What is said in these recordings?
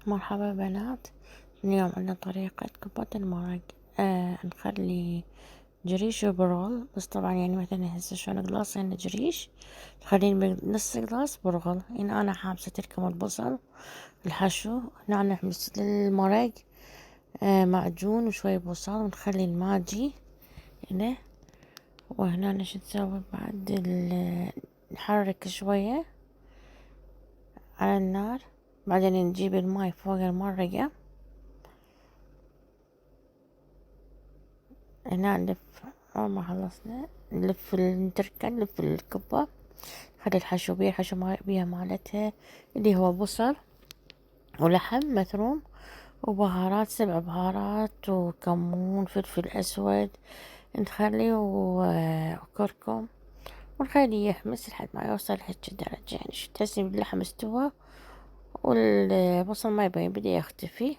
مرحبا بنات. اليوم عندنا طريقة كبة المرق. نخلي جريش وبرغل، بس طبعا يعني مثلا هسه شلون قلاصين جريش تخلين بنص قلاص برغل. هنا أنا حابسة لكم البصل الحشو. هنا نحمس للمرق معجون وشوي بصل، ونخلي الماجي هنا. وهنا شو نسوي بعد نحرك شوية على النار، بعدين نجيب الماي فوق المرقة. هنا نلف، أول ما خلصنا نلف نتركه، نلف الكبة، نخلي الحشو بيها، الحشو بيها مالتها اللي هو بصل ولحم مثروم وبهارات، 7 بهارات وكمون فلفل أسود نخليه وكركم، ونخليه يحمس لحد ما يوصل هيك درجة. يعني شو تحسين اللحم استوى والبصل ما يبين بدأ يختفي.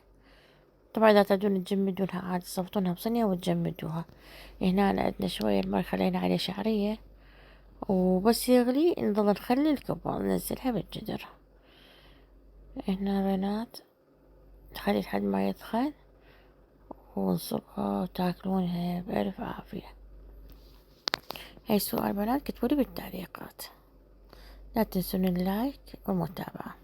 طبعا إذا تبدون تجمدونها عادي تصفطونها بصينية وتجمدوها. هنا عندنا شوية الماء خلينا عليه شعرية، وبس يغلي نظل نخلي الكبة ننزلها بالجدر. هنا بنات نخلي لحد ما يدخل ونصبها وتاكلونها بألف عافية. هاي السؤال بنات كتبولي بالتعليقات، لا تنسون اللايك والمتابعة.